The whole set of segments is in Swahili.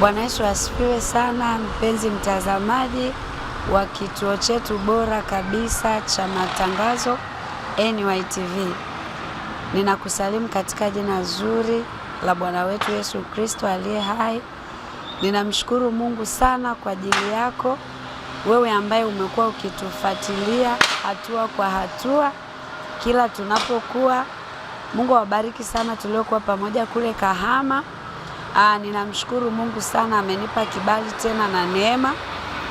Bwana Yesu asifiwe sana, mpenzi mtazamaji wa kituo chetu bora kabisa cha matangazo NYTV. Ninakusalimu katika jina zuri la Bwana wetu Yesu Kristo aliye hai. Ninamshukuru Mungu sana kwa ajili yako wewe ambaye umekuwa ukitufuatilia hatua kwa hatua kila tunapokuwa. Mungu awabariki sana tuliokuwa pamoja kule Kahama. Ninamshukuru Mungu sana, amenipa kibali tena na neema.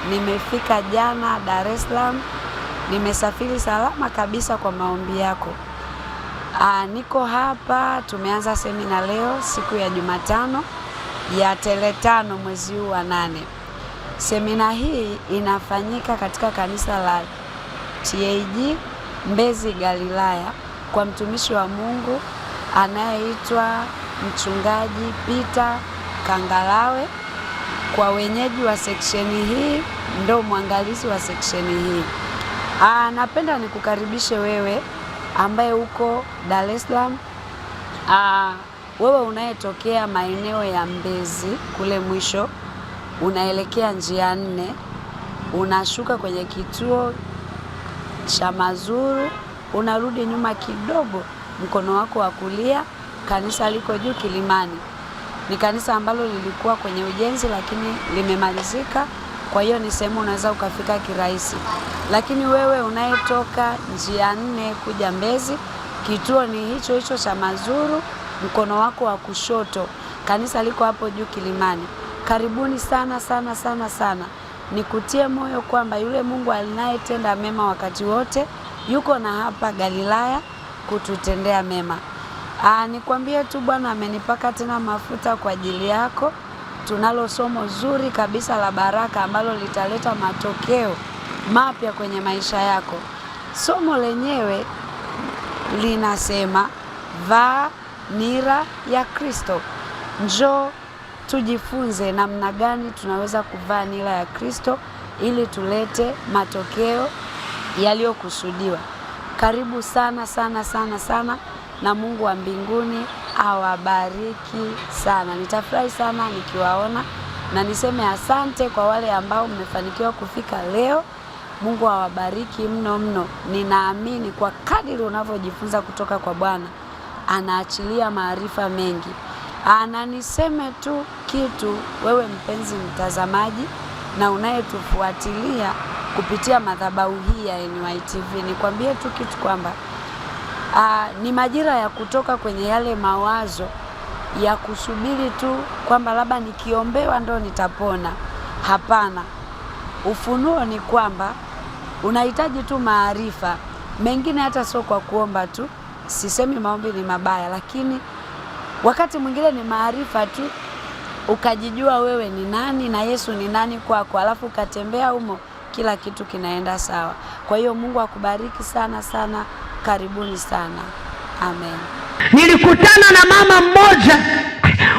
Nimefika jana Dar es Salaam. Nimesafiri salama kabisa kwa maombi yako. Niko hapa, tumeanza semina leo siku ya Jumatano ya tarehe 5 mwezi huu wa 8. Semina hii inafanyika katika kanisa la TAG Mbezi Galilaya kwa mtumishi wa Mungu anayeitwa Mchungaji Peter Kangalawe. Kwa wenyeji wa seksheni hii, ndo mwangalizi wa seksheni hii. Napenda nikukaribishe wewe ambaye uko Dar es Salaam. Wewe unayetokea maeneo ya Mbezi kule mwisho, unaelekea njia 4, unashuka kwenye kituo cha Mazuru, unarudi nyuma kidogo, mkono wako wa kulia, kanisa liko juu Kilimani. Ni kanisa ambalo lilikuwa kwenye ujenzi lakini limemalizika, kwa hiyo ni sehemu unaweza ukafika kirahisi. Lakini wewe unayetoka njia 4 kuja Mbezi, kituo ni hicho hicho cha Mazuru, mkono wako wa kushoto, kanisa liko hapo juu Kilimani. Karibuni sana sana sana sana. Nikutie moyo kwamba yule Mungu anayetenda mema wakati wote yuko na hapa Galilaya kututendea mema. Nikwambie tu Bwana amenipaka tena mafuta kwa ajili yako. Tunalo somo zuri kabisa la baraka ambalo litaleta matokeo mapya kwenye maisha yako. Somo lenyewe linasema vaa nira ya Kristo. Njoo tujifunze namna gani tunaweza kuvaa nira ya Kristo ili tulete matokeo yaliyokusudiwa. Karibu sana sana sana sana, na Mungu wa mbinguni awabariki sana. Nitafurahi sana nikiwaona, na niseme asante kwa wale ambao mmefanikiwa kufika leo. Mungu awabariki mno mno. Ninaamini kwa kadiri unavyojifunza kutoka kwa Bwana, anaachilia maarifa mengi. Na niseme tu kitu, wewe mpenzi mtazamaji na unayetufuatilia kupitia madhabahu hii ya NYTV, nikwambie tu kitu kwamba ni majira ya kutoka kwenye yale mawazo ya kusubiri tu kwamba labda nikiombewa ndo nitapona. Hapana. Ufunuo ni kwamba unahitaji tu maarifa mengine, hata sio kwa kuomba tu. Sisemi maombi ni mabaya, lakini wakati mwingine ni maarifa tu, ukajijua wewe ni nani na Yesu ni nani kwako, alafu ukatembea humo, kila kitu kinaenda sawa. Kwa hiyo Mungu akubariki sana sana. Karibuni sana. Amen. Nilikutana na mama mmoja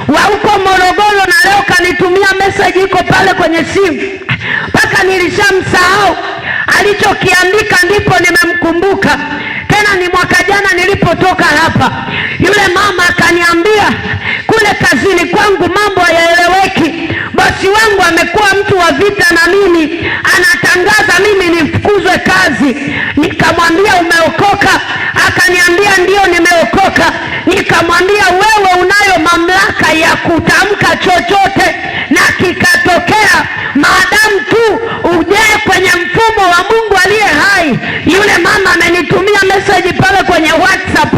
wa huko Morogoro, na leo kanitumia message iko pale kwenye simu, mpaka nilishamsahau alichokiandika, ndipo nimemkumbuka tena. Ni mwaka jana nilipotoka hapa, yule mama akaniambia kule kazini kwangu mambo hayaeleweki, bosi wangu amekuwa mtu wa vita na mimi, anatangaza mimi nifukuzwe kazi. Nikamwambia umeokoka? Akaniambia ndio nimeokoka. Nikamwambia wewe unayo mamlaka ya kutamka chochote na kikatokea, maadamu tu uje kwenye mfumo wa Mungu aliye hai. Yule mama amenitumia message pale kwenye WhatsApp,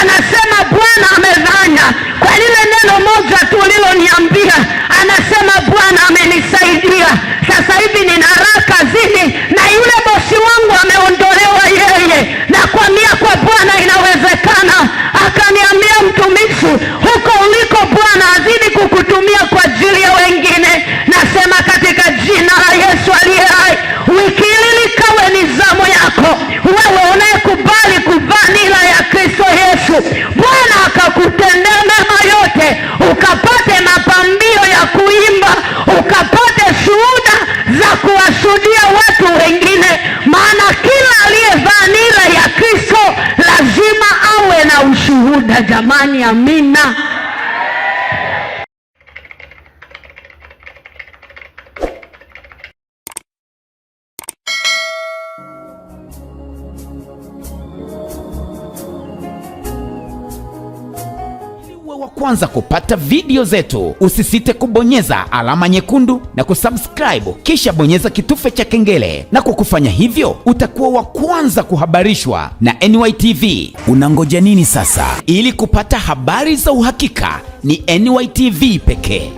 anasema Bwana amefanya kwa lile neno moja tu liloniambia. Anasema Bwana amenisaidia, sasa hivi nina raha kazini na yule bosi wangu ameondolewa yeye. Nakwambia kwa Bwana inawezekana. Akaniambia mtumishi, huko uliko Bwana azidi kukutumia kwa ajili ya wengine. Nasema katika jina la Yesu aliye hai, wiki hili kawe ni zamu yako wewe unayekubali kuvaa nira ya Kristo Yesu. Bwana akakutendea mema yote, ukapate mapambio ya kuimba, ukapate shuhuda za kuwashuhudia watu wengine, maana kila aliyevaa nira ya Kristo lazima awe na ushuhuda. Jamani, amina. kwanza kupata video zetu, usisite kubonyeza alama nyekundu na kusubscribe, kisha bonyeza kitufe cha kengele, na kwa kufanya hivyo utakuwa wa kwanza kuhabarishwa na NYTV. Unangoja nini sasa? Ili kupata habari za uhakika ni NYTV pekee.